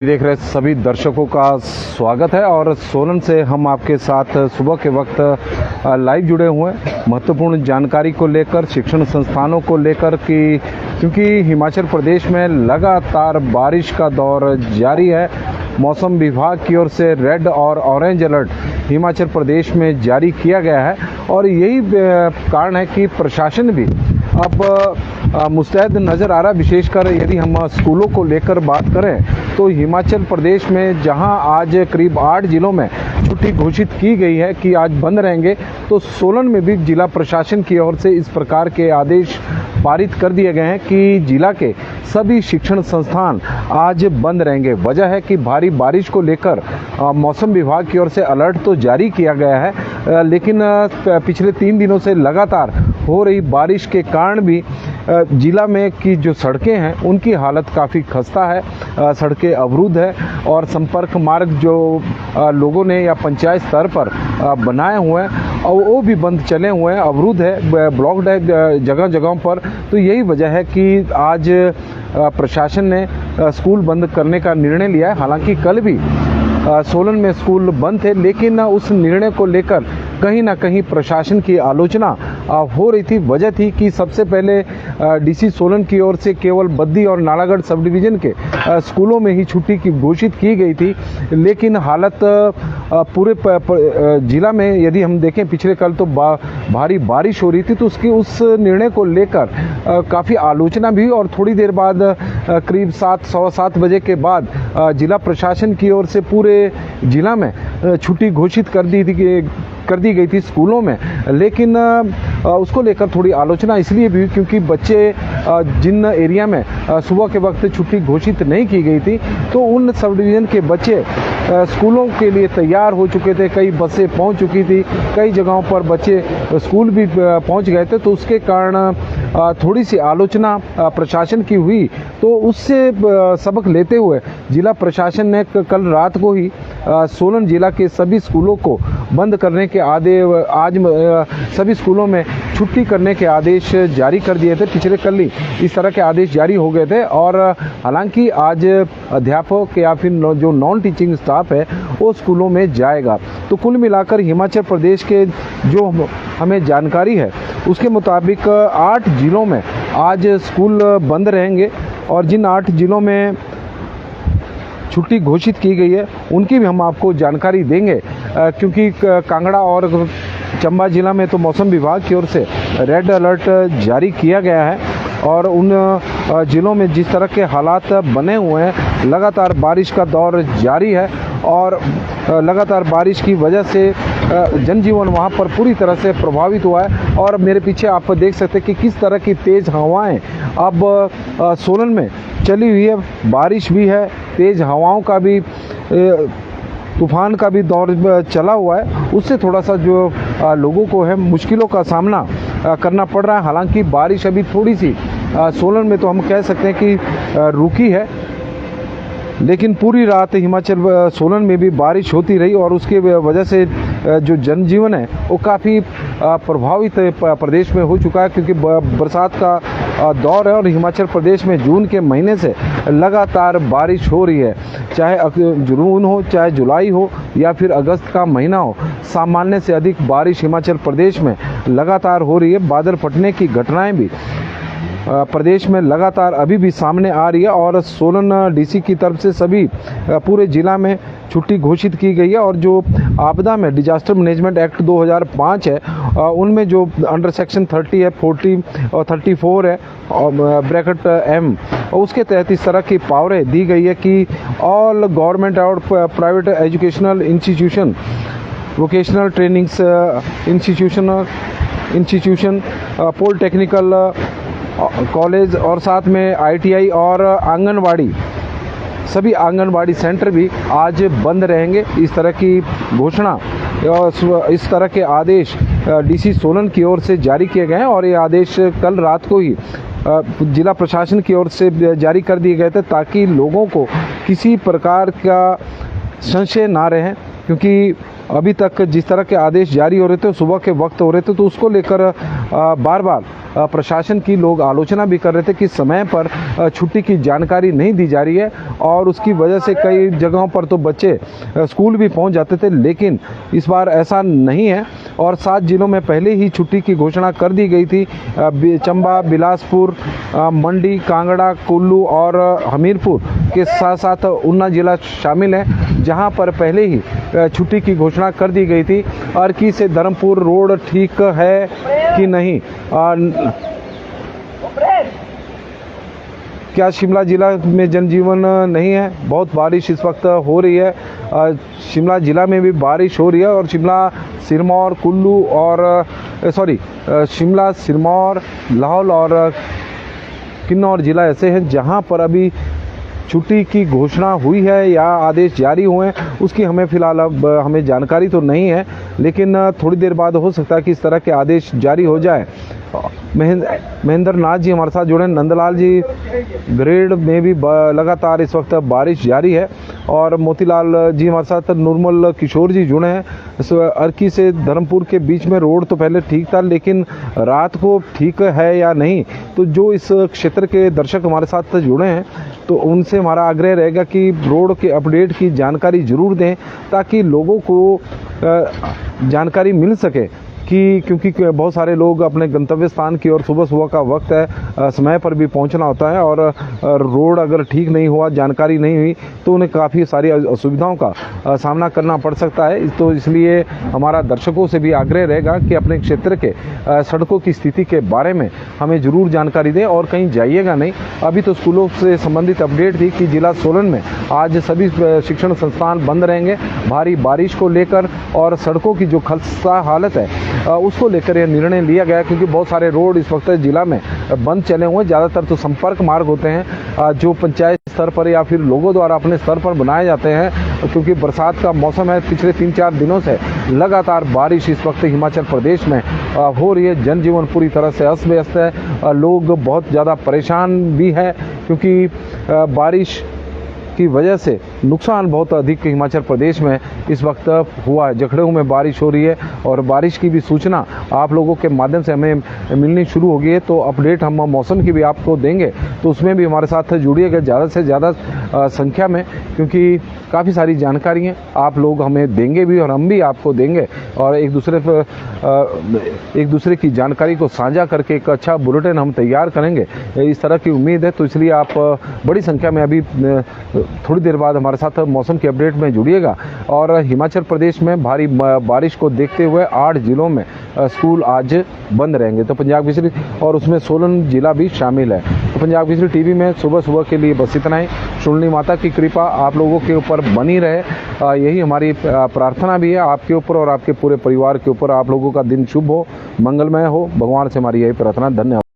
देख रहे सभी दर्शकों का स्वागत है और सोलन से हम आपके साथ सुबह के वक्त लाइव जुड़े हुए हैं महत्वपूर्ण जानकारी को लेकर, शिक्षण संस्थानों को लेकर कि क्योंकि हिमाचल प्रदेश में लगातार बारिश का दौर जारी है। मौसम विभाग की ओर से रेड और ऑरेंज अलर्ट हिमाचल प्रदेश में जारी किया गया है और यही कारण है कि प्रशासन भी अब मुस्तैद नज़र आ रहा है। विशेषकर यदि हम स्कूलों को लेकर बात करें तो हिमाचल प्रदेश में जहां आज करीब 8 जिलों में छुट्टी घोषित की गई है कि आज बंद रहेंगे, तो सोलन में भी जिला प्रशासन की ओर से इस प्रकार के आदेश पारित कर दिए गए हैं कि जिला के सभी शिक्षण संस्थान आज बंद रहेंगे। वजह है कि भारी बारिश को लेकर मौसम विभाग की ओर से अलर्ट तो जारी किया गया है, लेकिन पिछले 3 दिनों से लगातार हो रही बारिश के कारण भी जिला में की जो सड़कें हैं उनकी हालत काफ़ी खस्ता है। सड़कें अवरुद्ध है और संपर्क मार्ग जो लोगों ने या पंचायत स्तर पर बनाए हुए हैं और वो भी बंद चले हुए हैं, अवरुद्ध है, ब्लॉक्ड है जगह जगहों पर। तो यही वजह है कि आज प्रशासन ने स्कूल बंद करने का निर्णय लिया है। हालांकि कल भी सोलन में स्कूल बंद थे, लेकिन उस निर्णय को लेकर कहीं ना कहीं प्रशासन की आलोचना हो रही थी। वजह थी कि सबसे पहले डीसी सोलन की ओर से केवल बद्दी और नालागढ़ सब डिवीज़न के स्कूलों में ही छुट्टी की घोषित की गई थी, लेकिन हालत पूरे जिला में यदि हम देखें, पिछले कल तो भारी बारिश हो रही थी, तो उसकी उस निर्णय को लेकर काफ़ी आलोचना भी। और थोड़ी देर बाद करीब 7-7:15 बजे के बाद जिला प्रशासन की ओर से पूरे जिला में छुट्टी घोषित कर दी गई थी स्कूलों में। लेकिन उसको लेकर थोड़ी आलोचना इसलिए भी क्योंकि बच्चे जिन एरिया में सुबह के वक्त छुट्टी घोषित नहीं की गई थी, तो उन सब डिवीज़न के बच्चे स्कूलों के लिए तैयार हो चुके थे। कई बसें पहुंच चुकी थी, कई जगहों पर बच्चे स्कूल भी पहुंच गए थे, तो उसके कारण थोड़ी सी आलोचना प्रशासन की हुई। तो उससे सबक लेते हुए जिला प्रशासन ने कल रात को ही सोलन जिला के सभी स्कूलों को बंद करने के आदेश, आज सभी स्कूलों में छुट्टी करने के आदेश जारी कर दिए थे। पिछले कल ही इस तरह के आदेश जारी हो गए थे और हालांकि आज अध्यापक या फिर जो नॉन टीचिंग स्टाफ है वो स्कूलों में जाएगा। तो कुल मिलाकर हिमाचल प्रदेश के जो हमें जानकारी है उसके मुताबिक 8 जिलों में आज स्कूल बंद रहेंगे और जिन 8 जिलों में छुट्टी घोषित की गई है उनकी भी हम आपको जानकारी देंगे, क्योंकि कांगड़ा और चंबा जिला में तो मौसम विभाग की ओर से रेड अलर्ट जारी किया गया है और उन जिलों में जिस तरह के हालात बने हुए हैं, लगातार बारिश का दौर जारी है और लगातार बारिश की वजह से जनजीवन वहां पर पूरी तरह से प्रभावित हुआ है। और मेरे पीछे आप देख सकते हैं कि किस तरह की तेज़ हवाएं अब सोलन में चली हुई है। बारिश भी है, तेज़ हवाओं का भी, तूफान का भी दौर चला हुआ है। उससे थोड़ा सा जो लोगों को है मुश्किलों का सामना करना पड़ रहा है। हालांकि बारिश अभी थोड़ी सी सोलन में तो हम कह सकते हैं कि रुकी है, लेकिन पूरी रात हिमाचल सोलन में भी बारिश होती रही और उसके वजह से जो जनजीवन है वो काफ़ी प्रभावित प्रदेश में हो चुका है, क्योंकि बरसात का दौर है और हिमाचल प्रदेश में जून के महीने से लगातार बारिश हो रही है। चाहे जून हो, चाहे जुलाई हो या फिर अगस्त का महीना हो, सामान्य से अधिक बारिश हिमाचल प्रदेश में लगातार हो रही है। बादल फटने की घटनाएं भी प्रदेश में लगातार अभी भी सामने आ रही है और सोलन डीसी की तरफ से सभी पूरे जिला में छुट्टी घोषित की गई है। और जो आपदा में डिजास्टर मैनेजमेंट एक्ट 2005 है उनमें जो अंडर सेक्शन 30 है, 40 और 34 है और ब्रैकेट M, उसके तहत इस तरह की पावरें दी गई है कि ऑल गवर्नमेंट और private educational institution, vocational trainings institution, polytechnical college और साथ में ITI और आंगनवाड़ी, सभी आंगनवाड़ी सेंटर भी आज बंद रहेंगे। इस तरह की घोषणा और इस तरह के आदेश डीसी सोलन की ओर से जारी किए गए हैं और ये आदेश कल रात को ही जिला प्रशासन की ओर से जारी कर दिए गए थे ताकि लोगों को किसी प्रकार का संशय ना रहे, क्योंकि अभी तक जिस तरह के आदेश जारी हो रहे थे, सुबह के वक्त हो रहे थे, तो उसको लेकर बार बार प्रशासन की लोग आलोचना भी कर रहे थे कि समय पर छुट्टी की जानकारी नहीं दी जा रही है और उसकी वजह से कई जगहों पर तो बच्चे स्कूल भी पहुंच जाते थे। लेकिन इस बार ऐसा नहीं है और 7 जिलों में पहले ही छुट्टी की घोषणा कर दी गई थी। चंबा, बिलासपुर, मंडी, कांगड़ा, कुल्लू और हमीरपुर के साथ साथ उन्ना जिला शामिल है, जहां पर पहले ही छुट्टी की घोषणा कर दी गई थी। अर्की से धर्मपुर रोड ठीक है कि नहीं? क्या शिमला जिला में जनजीवन नहीं है? बहुत बारिश इस वक्त हो रही है। शिमला जिला में भी बारिश हो रही है और शिमला, सिरमौर, कुल्लू और शिमला, सिरमौर, लाहौल और किन्नौर जिला ऐसे हैं जहां पर अभी छुट्टी की घोषणा हुई है या आदेश जारी हुए हैं, उसकी हमें फिलहाल अब हमें जानकारी तो नहीं है। लेकिन थोड़ी देर बाद हो सकता है कि इस तरह के आदेश जारी हो जाए। महेंद्र नाथ जी हमारे साथ जुड़े, नंदलाल जी, ग्रेड में भी लगातार इस वक्त बारिश जारी है और मोतीलाल जी हमारे साथ, नूरमल किशोर जी जुड़े हैं। अर्की से धर्मपुर के बीच में रोड तो पहले ठीक था, लेकिन रात को ठीक है या नहीं, तो जो इस क्षेत्र के दर्शक हमारे साथ जुड़े हैं तो उनसे हमारा आग्रह रहेगा कि रोड के अपडेट की जानकारी ज़रूर दें ताकि लोगों को जानकारी मिल सके कि क्योंकि बहुत सारे लोग अपने गंतव्य स्थान की ओर सुबह सुबह का वक्त है, समय पर भी पहुंचना होता है और रोड अगर ठीक नहीं हुआ, जानकारी नहीं हुई तो उन्हें काफ़ी सारी असुविधाओं का सामना करना पड़ सकता है। तो इसलिए हमारा दर्शकों से भी आग्रह रहेगा कि अपने क्षेत्र के सड़कों की स्थिति के बारे में हमें ज़रूर जानकारी दें और कहीं जाइएगा नहीं। अभी तो स्कूलों से संबंधित अपडेट थी कि जिला सोलन में आज सभी शिक्षण संस्थान बंद रहेंगे भारी बारिश को लेकर और सड़कों की जो खस्ता हालत है उसको लेकर यह निर्णय लिया गया, क्योंकि बहुत सारे रोड इस वक्त जिला में बंद चले हुए हैं। ज़्यादातर तो संपर्क मार्ग होते हैं जो पंचायत स्तर पर या फिर लोगों द्वारा अपने स्तर पर बनाए जाते हैं, क्योंकि बरसात का मौसम है। पिछले 3-4 दिनों से लगातार बारिश इस वक्त हिमाचल प्रदेश में हो रही है। जनजीवन पूरी तरह से अस्त व्यस्त है, लोग बहुत ज़्यादा परेशान भी है क्योंकि बारिश की वजह से नुकसान बहुत अधिक हिमाचल प्रदेश में इस वक्त हुआ है। जखड़ों में बारिश हो रही है और बारिश की भी सूचना आप लोगों के माध्यम से हमें मिलनी शुरू हो गई है। तो अपडेट हम मौसम की भी आपको देंगे, तो उसमें भी हमारे साथ जुड़िएगा ज़्यादा से ज़्यादा संख्या में, क्योंकि काफ़ी सारी जानकारियाँ आप लोग हमें देंगे भी और हम भी आपको देंगे और एक दूसरे की जानकारी को साझा करके एक अच्छा बुलेटिन हम तैयार करेंगे, इस तरह की उम्मीद है। तो इसलिए आप बड़ी संख्या में अभी थोड़ी देर बाद हमारे साथ मौसम के अपडेट में जुड़िएगा। और हिमाचल प्रदेश में भारी बारिश को देखते हुए 8 जिलों में स्कूल आज बंद रहेंगे, तो पंजाब केसरी और उसमें सोलन जिला भी शामिल है। तो पंजाब केसरी टीवी में सुबह सुबह के लिए बस इतना ही। शुनली माता की कृपा आप लोगों के ऊपर बनी रहे, यही हमारी प्रार्थना भी है आपके ऊपर और आपके पूरे परिवार के ऊपर। आप लोगों का दिन शुभ हो, मंगलमय हो, भगवान से हमारी यही प्रार्थना। धन्यवाद।